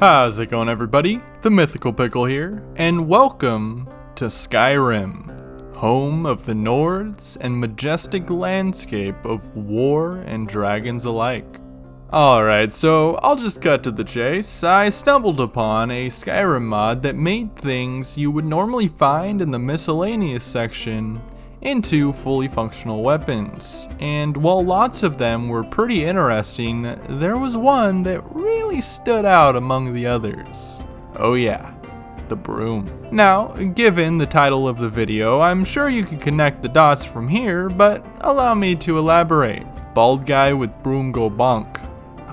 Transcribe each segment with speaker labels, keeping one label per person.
Speaker 1: How's it going, everybody? The Mythical Pickle here, and welcome to Skyrim, home of the Nords and majestic landscape of war and dragons alike. Alright, so I'll just cut to the chase. I stumbled upon a Skyrim mod that made things you would normally find in the miscellaneous section into fully functional weapons, and while lots of them were pretty interesting, there was one that really stood out among the others. Oh yeah, the broom. Now, given the title of the video, I'm sure you can connect the dots from here, but allow me to elaborate. Bald guy with broom go bonk.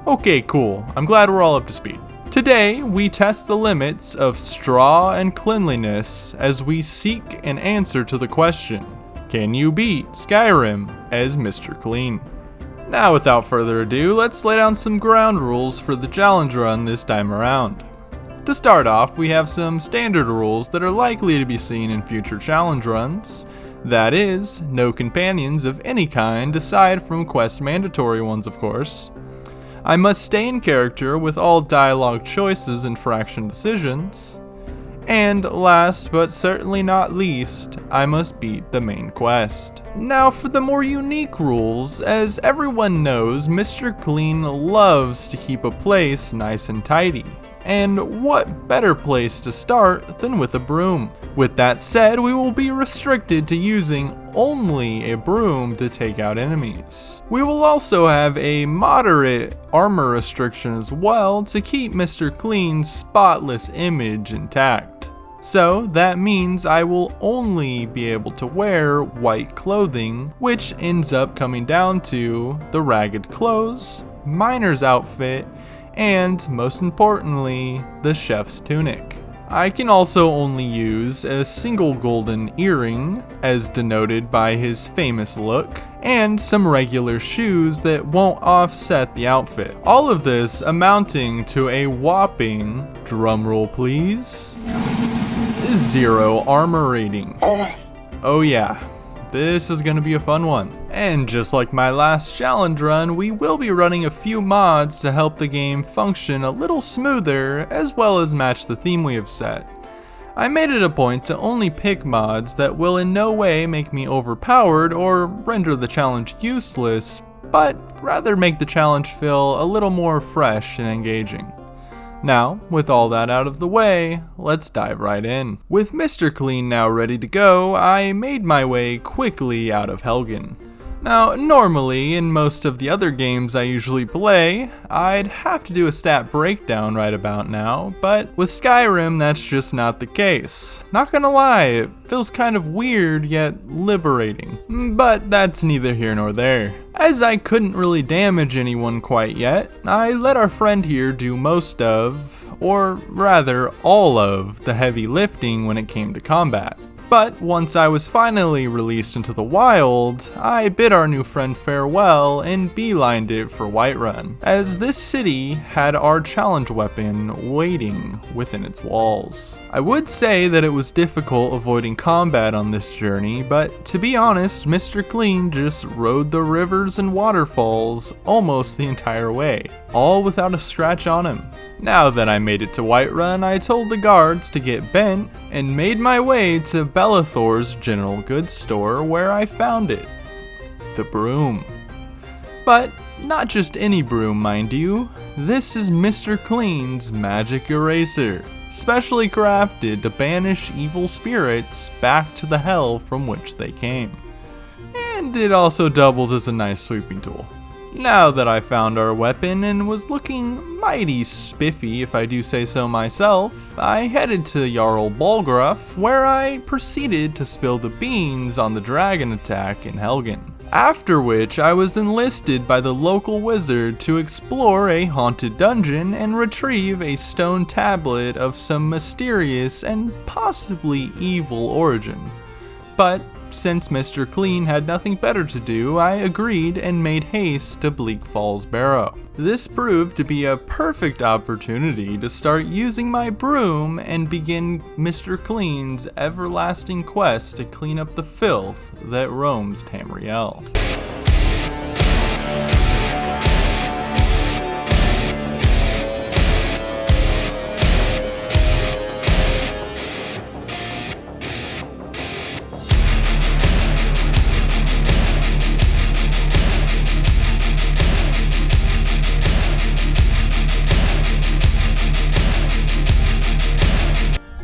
Speaker 1: Okay, cool, I'm glad we're all up to speed. Today, we test the limits of straw and cleanliness as we seek an answer to the question, can you beat Skyrim as Mr. Clean? Now, without further ado, let's lay down some ground rules for the challenge run this time around. To start off, we have some standard rules that are likely to be seen in future challenge runs. That is, no companions of any kind aside from quest mandatory ones, of course. I must stay in character with all dialogue choices and fraction decisions. And last but certainly not least, I must beat the main quest. Now for the more unique rules, as everyone knows, Mr. Clean loves to keep a place nice and tidy. And what better place to start than with a broom? With that said, we will be restricted to using only a broom to take out enemies. We will also have a moderate armor restriction as well to keep Mr. Clean's spotless image intact. So that means I will only be able to wear white clothing, which ends up coming down to the ragged clothes, miner's outfit, and most importantly, the chef's tunic. I can also only use a single golden earring, as denoted by his famous look, and some regular shoes that won't offset the outfit. All of this amounting to a whopping, drumroll please, 0 armor rating. Oh yeah, this is gonna be a fun one. And just like my last challenge run, we will be running a few mods to help the game function a little smoother, as well as match the theme we have set. I made it a point to only pick mods that will in no way make me overpowered or render the challenge useless, but rather make the challenge feel a little more fresh and engaging. Now, with all that out of the way, let's dive right in. With Mr. Clean now ready to go, I made my way quickly out of Helgen. Now, normally, in most of the other games I usually play, I'd have to do a stat breakdown right about now, but with Skyrim, that's just not the case. Not gonna lie, it feels kind of weird yet liberating, but that's neither here nor there. As I couldn't really damage anyone quite yet, I let our friend here do most of, or rather all of, the heavy lifting when it came to combat. But once I was finally released into the wild, I bid our new friend farewell and beelined it for Whiterun, as this city had our challenge weapon waiting within its walls. I would say that it was difficult avoiding combat on this journey, but to be honest, Mr. Clean just rode the rivers and waterfalls almost the entire way, all without a scratch on him. Now that I made it to Whiterun, I told the guards to get bent and made my way to Belethor's general goods store where I found it. The broom. But not just any broom, mind you. This is Mr. Clean's magic eraser, specially crafted to banish evil spirits back to the hell from which they came. And it also doubles as a nice sweeping tool. Now that I found our weapon and was looking mighty spiffy if I do say so myself, I headed to Jarl Balgruuf, where I proceeded to spill the beans on the dragon attack in Helgen. After which I was enlisted by the local wizard to explore a haunted dungeon and retrieve a stone tablet of some mysterious and possibly evil origin. But since Mr. Clean had nothing better to do, I agreed and made haste to Bleak Falls Barrow. This proved to be a perfect opportunity to start using my broom and begin Mr. Clean's everlasting quest to clean up the filth that roams Tamriel.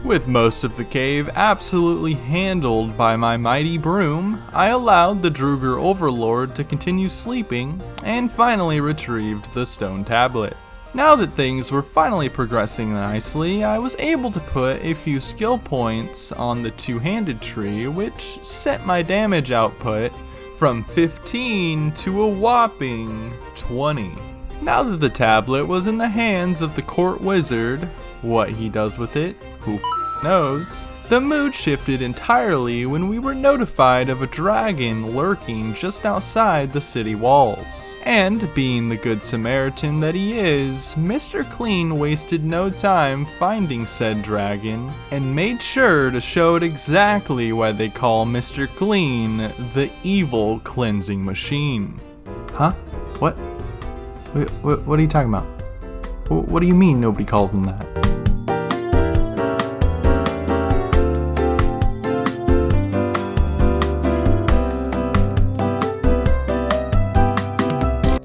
Speaker 1: With most of the cave absolutely handled by my mighty broom, I allowed the Druger overlord to continue sleeping and finally retrieved the stone tablet. Now that things were finally progressing nicely, I was able to put a few skill points on the two-handed tree, which sent my damage output from 15 to a whopping 20. Now that the tablet was in the hands of the court wizard, what he does with it, who knows, the mood shifted entirely when we were notified of a dragon lurking just outside the city walls. And being the good Samaritan that he is, Mr. Clean wasted no time finding said dragon and made sure to show it exactly why they call Mr. Clean the evil cleansing machine. Huh? What? What are you talking about? What do you mean nobody calls him that?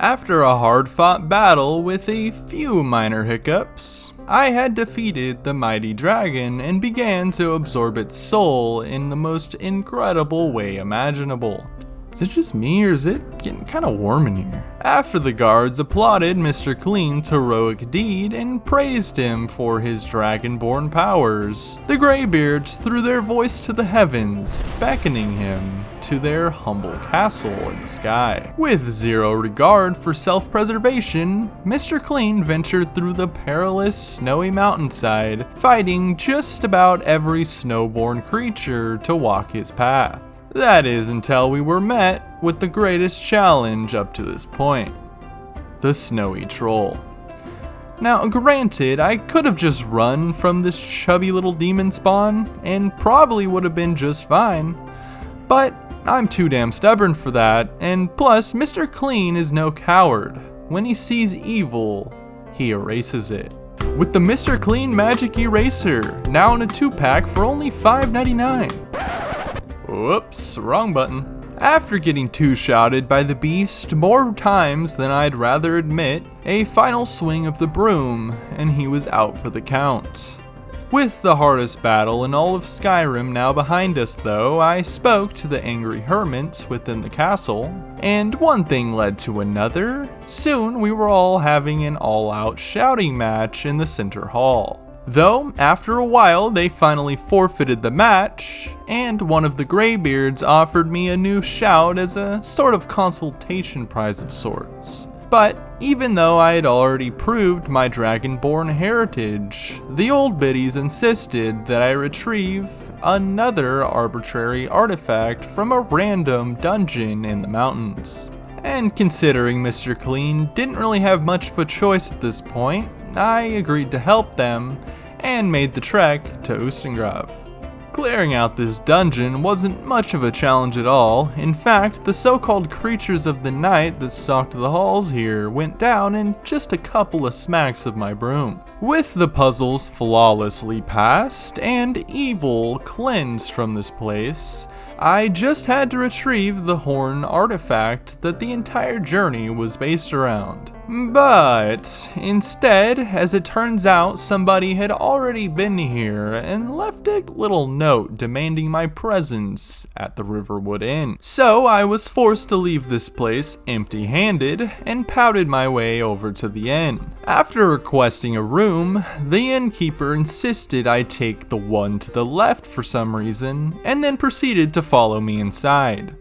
Speaker 1: After a hard-fought battle with a few minor hiccups, I had defeated the mighty dragon and began to absorb its soul in the most incredible way imaginable. Is it just me, or is it getting kind of warm in here? After the guards applauded Mr. Clean's heroic deed and praised him for his dragonborn powers, the Greybeards threw their voice to the heavens, beckoning him to their humble castle in the sky. With zero regard for self-preservation, Mr. Clean ventured through the perilous snowy mountainside, fighting just about every snowborn creature to walk his path. That is until we were met with the greatest challenge up to this point, the snowy troll. Now granted, I could have just run from this chubby little demon spawn and probably would have been just fine, but I'm too damn stubborn for that, and plus Mr. Clean is no coward. When he sees evil, he erases it. With the Mr. Clean Magic Eraser, now in a 2-pack for only $5.99. Whoops, wrong button. After getting two-shotted by the beast more times than I'd rather admit, a final swing of the broom, and he was out for the count. With the hardest battle in all of Skyrim now behind us though, I spoke to the angry hermits within the castle, and one thing led to another. Soon we were all having an all-out shouting match in the center hall. Though, after a while, they finally forfeited the match, and one of the Greybeards offered me a new shout as a sort of consultation prize of sorts. But even though I had already proved my dragonborn heritage, the old biddies insisted that I retrieve another arbitrary artifact from a random dungeon in the mountains. And considering Mr. Clean didn't really have much of a choice at this point, I agreed to help them and made the trek to Ustengrav. Clearing out this dungeon wasn't much of a challenge at all. In fact, the so-called creatures of the night that stalked the halls here went down in just a couple of smacks of my broom. With the puzzles flawlessly passed and evil cleansed from this place, I just had to retrieve the horn artifact that the entire journey was based around. But instead, as it turns out, somebody had already been here and left a little note demanding my presence at the Riverwood Inn. So I was forced to leave this place empty-handed and pouted my way over to the inn. After requesting a room, the innkeeper insisted I take the one to the left for some reason, and then proceeded to follow me inside.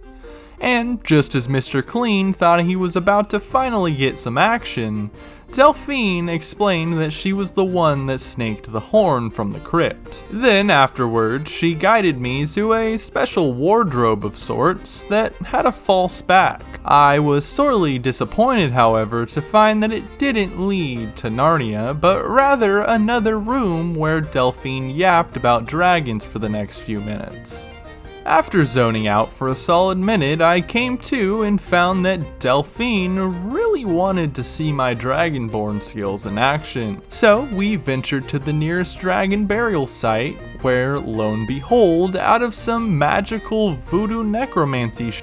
Speaker 1: And just as Mr. Clean thought he was about to finally get some action, Delphine explained that she was the one that snaked the horn from the crypt. Then afterwards, she guided me to a special wardrobe of sorts that had a false back. I was sorely disappointed, however, to find that it didn't lead to Narnia, but rather another room where Delphine yapped about dragons for the next few minutes. After zoning out for a solid minute, I came to and found that Delphine really wanted to see my dragonborn skills in action. So we ventured to the nearest dragon burial site, where lo and behold, out of some magical voodoo necromancy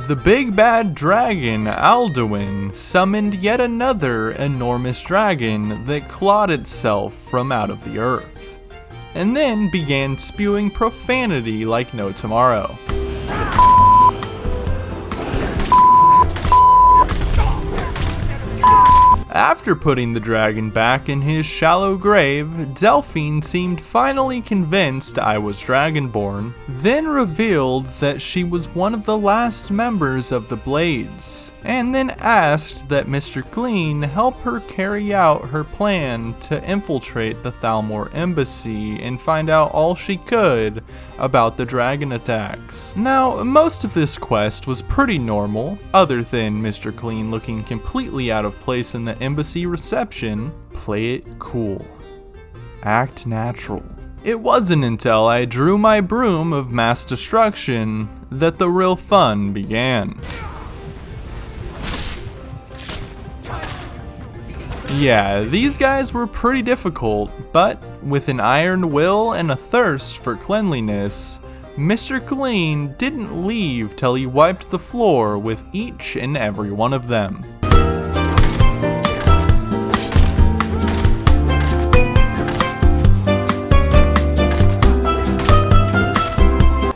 Speaker 1: the big bad dragon, Alduin, summoned yet another enormous dragon that clawed itself from out of the earth. and then began spewing profanity like no tomorrow. After putting the dragon back in his shallow grave, Delphine seemed finally convinced I was Dragonborn, then revealed that she was one of the last members of the Blades, and then asked that Mr. Clean help her carry out her plan to infiltrate the Thalmor embassy and find out all she could about the dragon attacks. Now, most of this quest was pretty normal, other than Mr. Clean looking completely out of place in the embassy reception. Play it cool. Act natural. It wasn't until I drew my broom of mass destruction that the real fun began. Yeah, these guys were pretty difficult, but with an iron will and a thirst for cleanliness, Mr. Clean didn't leave till he wiped the floor with each and every one of them.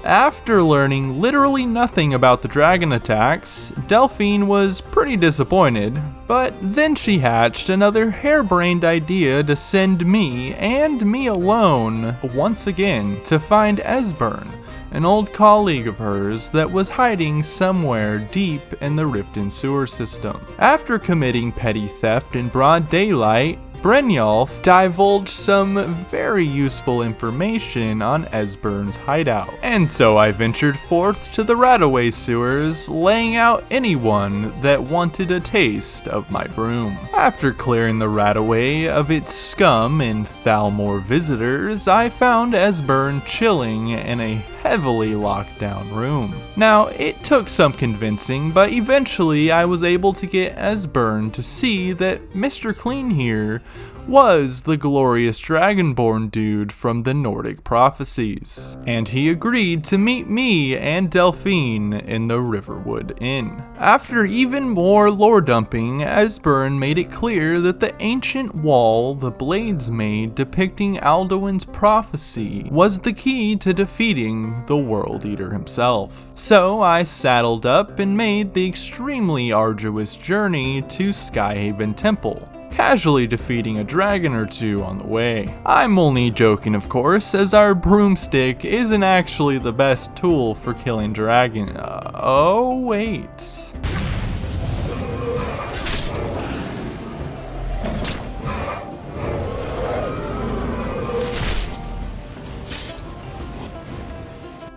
Speaker 1: After learning literally nothing about the dragon attacks, Delphine was pretty disappointed, but then she hatched another harebrained idea to send me, and me alone, once again, to find Esbern, an old colleague of hers that was hiding somewhere deep in the Riften sewer system. After committing petty theft in broad daylight, Brynjolf divulged some very useful information on Esbern's hideout, and so I ventured forth to the Radaway sewers, laying out anyone that wanted a taste of my broom. After clearing the Radaway of its scum and Thalmor visitors, I found Esbern chilling in a heavily locked down room. Now, it took some convincing, but eventually I was able to get Esbern to see that Mr. Clean here was the glorious Dragonborn dude from the Nordic prophecies, and he agreed to meet me and Delphine in the Riverwood Inn. After even more lore dumping, Esbern made it clear that the ancient wall the Blades made depicting Alduin's prophecy was the key to defeating the World Eater himself. So I saddled up and made the extremely arduous journey to Skyhaven Temple, casually defeating a dragon or two on the way. I'm only joking, of course, as our broomstick isn't actually the best tool for killing dragons. Oh wait.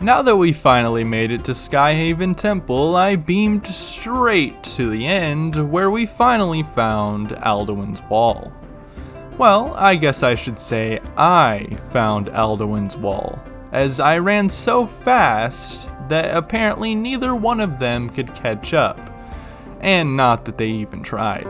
Speaker 1: Now that we finally made it to Skyhaven Temple, I beamed straight to the end, where we finally found Alduin's Wall. Well, I guess I should say I found Alduin's Wall, as I ran so fast that apparently neither one of them could catch up, and not that they even tried.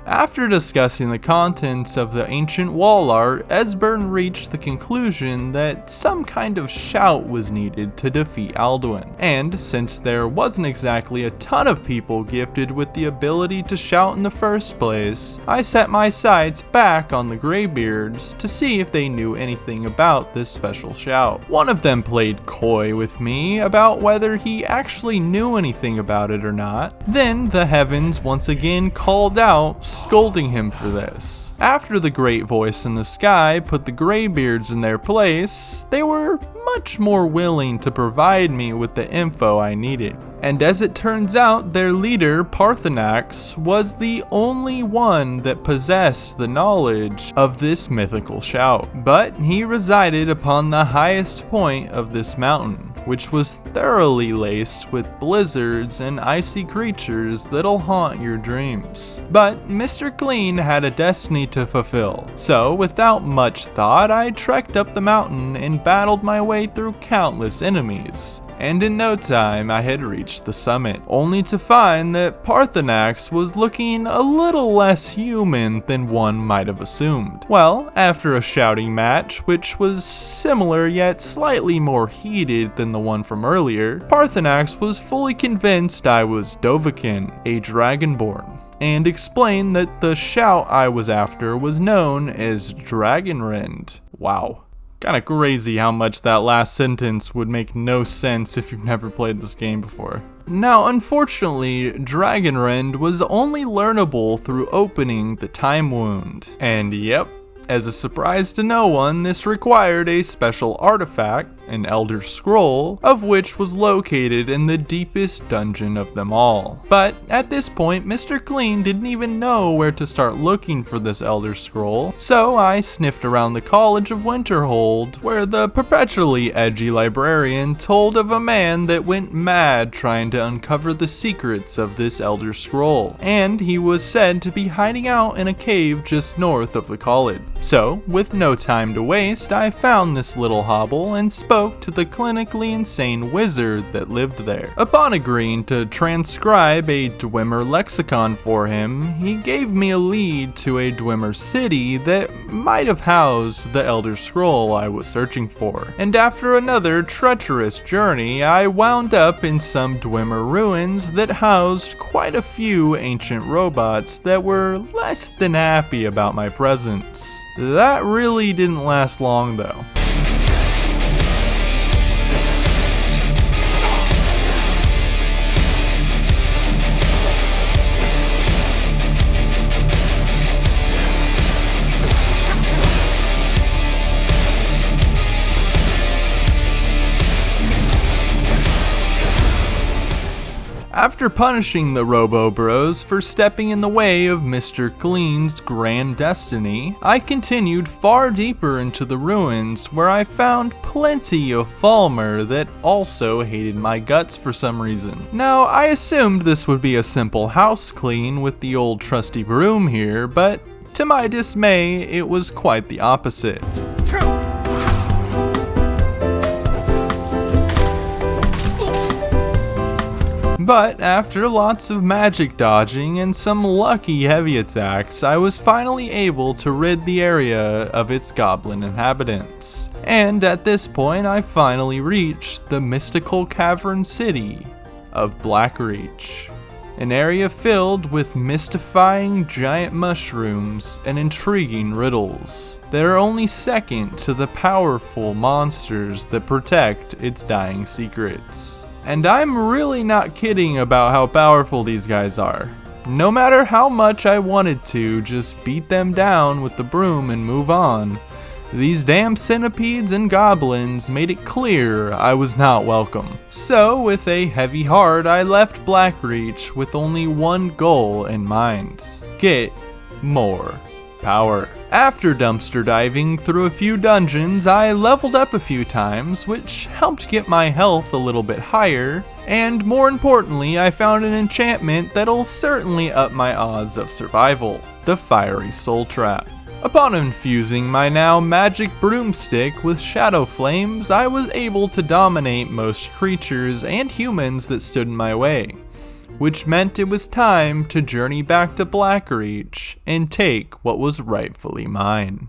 Speaker 1: After discussing the contents of the ancient wall art, Esbern reached the conclusion that some kind of shout was needed to defeat Alduin. And since there wasn't exactly a ton of people gifted with the ability to shout in the first place, I set my sights back on the Greybeards to see if they knew anything about this special shout. One of them played coy with me about whether he actually knew anything about it or not. Then the heavens once again called out, scolding him for this. After the great voice in the sky put the Greybeards in their place, they were much more willing to provide me with the info I needed. And as it turns out, their leader, parthurnaax, was the only one that possessed the knowledge of this mythical shout. But he resided upon the highest point of this mountain, which was thoroughly laced with blizzards and icy creatures that'll haunt your dreams. But Mr. Clean had a destiny to fulfill, so without much thought, I trekked up the mountain and battled my way through countless enemies. And in no time, I had reached the summit, only to find that parthurnaax was looking a little less human than one might have assumed. Well, after a shouting match, which was similar yet slightly more heated than the one from earlier, parthurnaax was fully convinced I was Dovahkiin, a Dragonborn. and explained that the shout I was after was known as Dragonrend. Wow. Kinda crazy how much that last sentence would make no sense if you've never played this game before. Now, unfortunately, Dragonrend was only learnable through opening the time wound. And yep, as a surprise to no one, this required a special artifact, an Elder Scroll, of which was located in the deepest dungeon of them all. But at this point, Mr. Clean didn't even know where to start looking for this Elder Scroll, so I sniffed around the College of Winterhold, where the perpetually edgy librarian told of a man that went mad trying to uncover the secrets of this Elder Scroll, and he was said to be hiding out in a cave just north of the college. So, with no time to waste, I found this little hovel and spoke to the clinically insane wizard that lived there. Upon agreeing to transcribe a Dwemer lexicon for him, he gave me a lead to a Dwemer city that might have housed the Elder Scroll I was searching for. And after another treacherous journey, I wound up in some Dwemer ruins that housed quite a few ancient robots that were less than happy about my presence. That really didn't last long though. After punishing the Robo Bros for stepping in the way of Mr. Clean's grand destiny, I continued far deeper into the ruins where I found plenty of Thalmor that also hated my guts for some reason. Now, I assumed this would be a simple house clean with the old trusty broom here, but to my dismay, it was quite the opposite. But after lots of magic dodging and some lucky heavy attacks, I was finally able to rid the area of its goblin inhabitants. And at this point, I finally reached the mystical cavern city of Blackreach, an area filled with mystifying giant mushrooms and intriguing riddles that are only second to the powerful monsters that protect its dying secrets. And I'm really not kidding about how powerful these guys are. No matter how much I wanted to just beat them down with the broom and move on, these damn centipedes and goblins made it clear I was not welcome. So with a heavy heart, I left Blackreach with only one goal in mind: get more power. After dumpster diving through a few dungeons, I leveled up a few times, which helped get my health a little bit higher, and more importantly, I found an enchantment that'll certainly up my odds of survival: the Fiery Soul Trap. Upon infusing my now magic broomstick with shadow flames, I was able to dominate most creatures and humans that stood in my way, which meant it was time to journey back to Blackreach and take what was rightfully mine.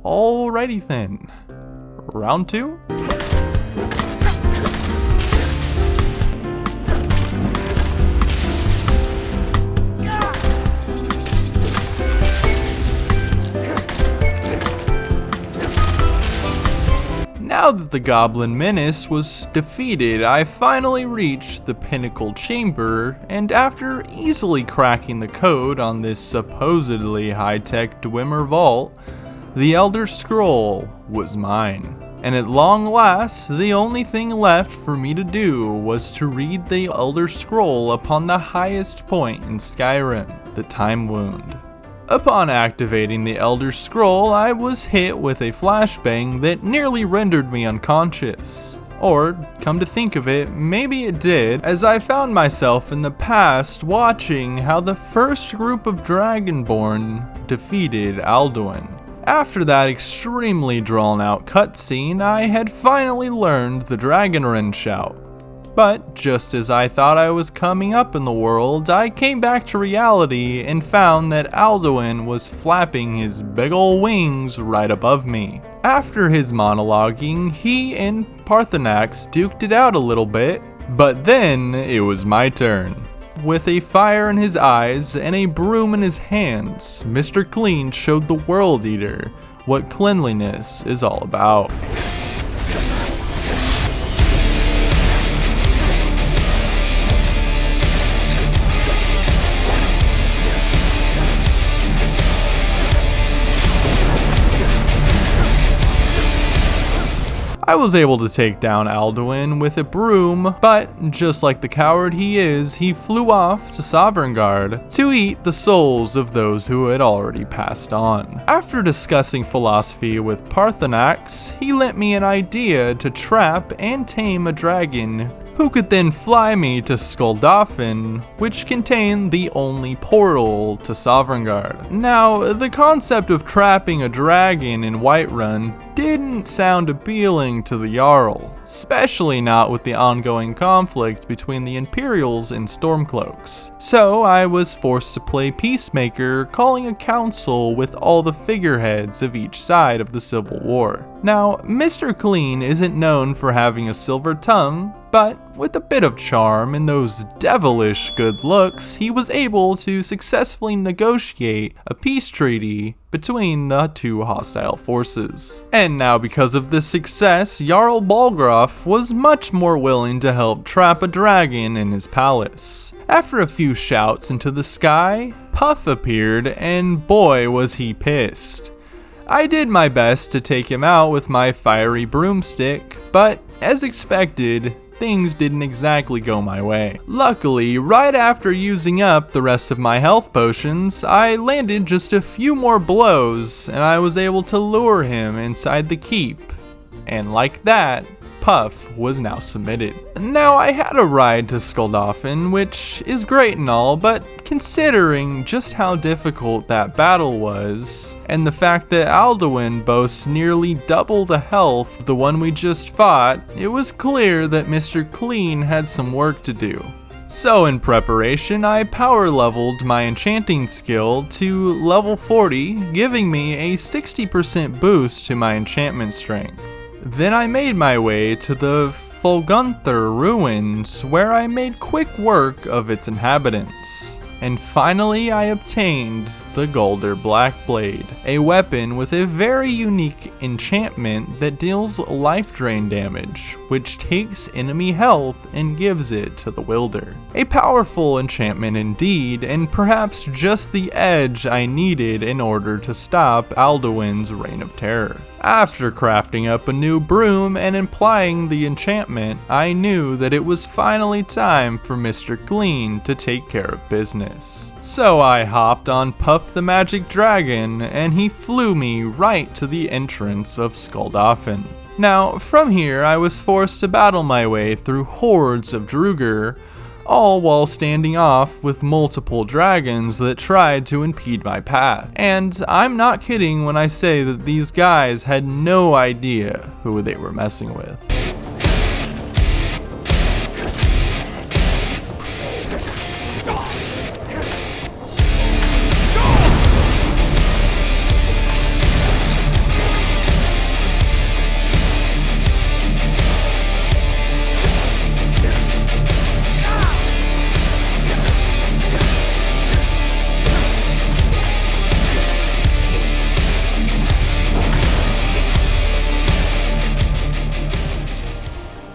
Speaker 1: Alrighty then, round 2? Now that the Goblin Menace was defeated, I finally reached the Pinnacle Chamber, and after easily cracking the code on this supposedly high-tech Dwemer vault, the Elder Scroll was mine. And at long last, the only thing left for me to do was to read the Elder Scroll upon the highest point in Skyrim, the Time Wound. Upon activating the Elder Scroll, I was hit with a flashbang that nearly rendered me unconscious. Or, come to think of it, maybe it did, as I found myself in the past watching how the first group of Dragonborn defeated Alduin. After that extremely drawn out cutscene, I had finally learned the Dragonrend shout. But just as I thought I was coming up in the world, I came back to reality and found that Alduin was flapping his big ol' wings right above me. After his monologuing, he and Parthurnaax duked it out a little bit, but then it was my turn. With a fire in his eyes and a broom in his hands, Mr. Clean showed the World Eater what cleanliness is all about. I was able to take down Alduin with a broom, but just like the coward he is, he flew off to Sovngarde to eat the souls of those who had already passed on. After discussing philosophy with Parthurnaax, he lent me an idea to trap and tame a dragon who could then fly me to Skuldafn, which contained the only portal to Sovngarde. Now, the concept of trapping a dragon in Whiterun didn't sound appealing to the Jarl, especially not with the ongoing conflict between the Imperials and Stormcloaks. So I was forced to play peacemaker, calling a council with all the figureheads of each side of the Civil War. Now, Mr. Clean isn't known for having a silver tongue, but with a bit of charm and those devilish good looks, he was able to successfully negotiate a peace treaty between the two hostile forces. And now because of this success, Jarl Balgruuf was much more willing to help trap a dragon in his palace. After a few shouts into the sky, Puff appeared, and boy was he pissed. I did my best to take him out with my fiery broomstick, but as expected, things didn't exactly go my way. Luckily, right after using up the rest of my health potions, I landed just a few more blows and I was able to lure him inside the keep. And like that, Puff was now submitted. Now I had a ride to Skuldafn, which is great and all, but considering just how difficult that battle was, and the fact that Alduin boasts nearly double the health of the one we just fought, it was clear that Mr. Clean had some work to do. So in preparation, I power leveled my enchanting skill to level 40, giving me a 60% boost to my enchantment strength. Then I made my way to the Folgunther ruins, where I made quick work of its inhabitants. And finally I obtained the Golder Blackblade, a weapon with a very unique enchantment that deals life drain damage, which takes enemy health and gives it to the wielder. A powerful enchantment indeed, and perhaps just the edge I needed in order to stop Alduin's reign of terror. After crafting up a new broom and applying the enchantment, I knew that it was finally time for Mr. Clean to take care of business. So I hopped on Puff the Magic Dragon and he flew me right to the entrance of Skuldafn. Now, from here I was forced to battle my way through hordes of Draugr, all while standing off with multiple dragons that tried to impede my path. And I'm not kidding when I say that these guys had no idea who they were messing with.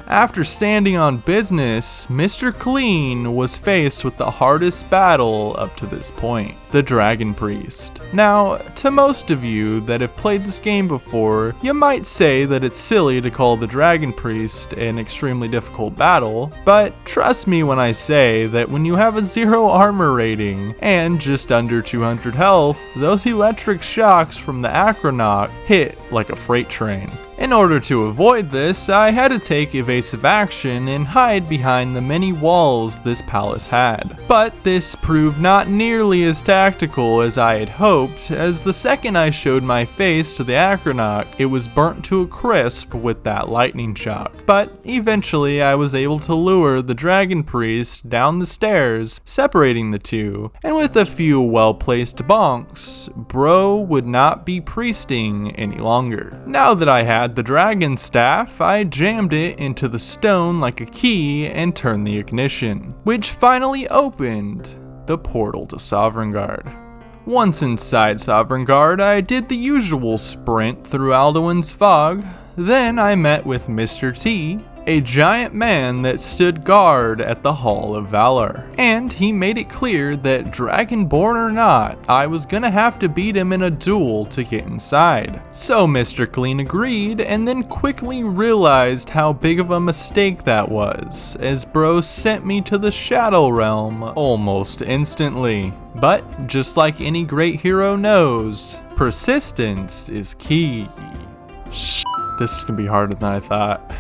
Speaker 1: After standing on business, Mr. Clean was faced with the hardest battle up to this point, the Dragon Priest. Now, to most of you that have played this game before, you might say that it's silly to call the Dragon Priest an extremely difficult battle, but trust me when I say that when you have a 0 armor rating and just under 200 health, those electric shocks from the Akronach hit like a freight train. In order to avoid this, I had to take evasive action and hide behind the many walls this palace had. But this proved not nearly as tactical as I had hoped, as the second I showed my face to the Akronach, it was burnt to a crisp with that lightning shock. But eventually I was able to lure the dragon priest down the stairs, separating the two, and with a few well-placed bonks, bro would not be priesting any longer. Now that I had the dragon staff, I jammed it into the stone like a key and turned the ignition, which finally opened the portal to Sovngarde. Once inside Sovngarde, I did the usual sprint through Alduin's fog. Then I met with Mr. T, a giant man that stood guard at the Hall of Valor. And he made it clear that dragonborn or not, I was gonna have to beat him in a duel to get inside. So Mr. Clean agreed, and then quickly realized how big of a mistake that was, as bro sent me to the Shadow Realm almost instantly. But just like any great hero knows, persistence is key. This is gonna be harder than I thought.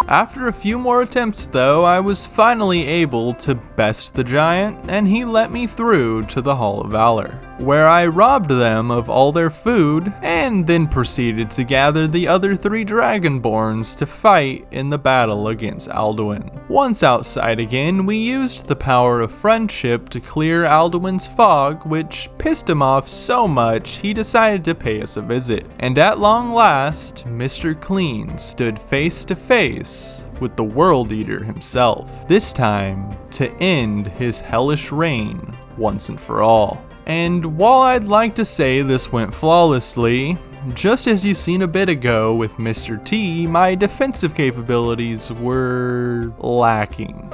Speaker 1: After a few more attempts though, I was finally able to best the giant, and he let me through to the Hall of Valor, where I robbed them of all their food, and then proceeded to gather the other 3 dragonborns to fight in the battle against Alduin. Once outside again, we used the power of friendship to clear Alduin's fog, which pissed him off so much he decided to pay us a visit. And at long last, Mr. Clean stood face to face with the World Eater himself, this time to end his hellish reign once and for all. And while I'd like to say this went flawlessly, just as you seen a bit ago with Mr. T, my defensive capabilities were lacking.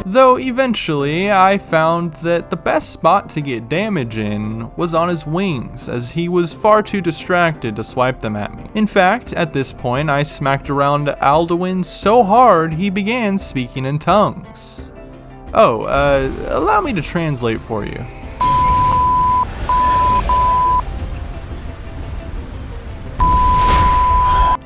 Speaker 1: Though eventually I found that the best spot to get damage in was on his wings, as he was far too distracted to swipe them at me. In fact, at this point I smacked around Alduin so hard he began speaking in tongues. Oh, allow me to translate for you.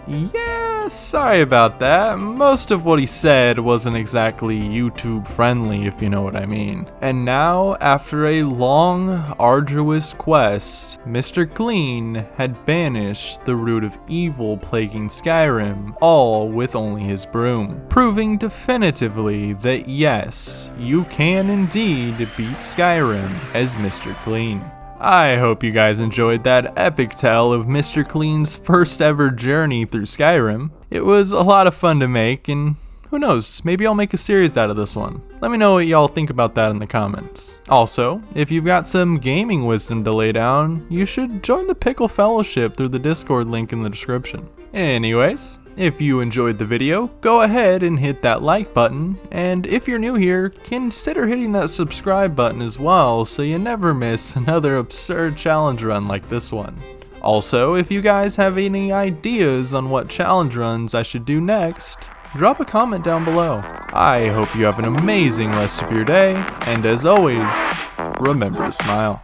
Speaker 1: Yeah, sorry about that. Most of what he said wasn't exactly YouTube friendly, if you know what I mean. And now, after a long, arduous quest, Mr. Clean had banished the root of evil plaguing Skyrim, all with only his broom, proving definitively that yes, you can indeed beat Skyrim as Mr. Clean. I hope you guys enjoyed that epic tale of Mr. Clean's first ever journey through Skyrim. It was a lot of fun to make, and who knows, maybe I'll make a series out of this one. Let me know what y'all think about that in the comments. Also, if you've got some gaming wisdom to lay down, you should join the Pickle Fellowship through the Discord link in the description. Anyways, if you enjoyed the video, go ahead and hit that like button, and if you're new here, consider hitting that subscribe button as well so you never miss another absurd challenge run like this one. Also, if you guys have any ideas on what challenge runs I should do next, drop a comment down below. I hope you have an amazing rest of your day, and as always, remember to smile.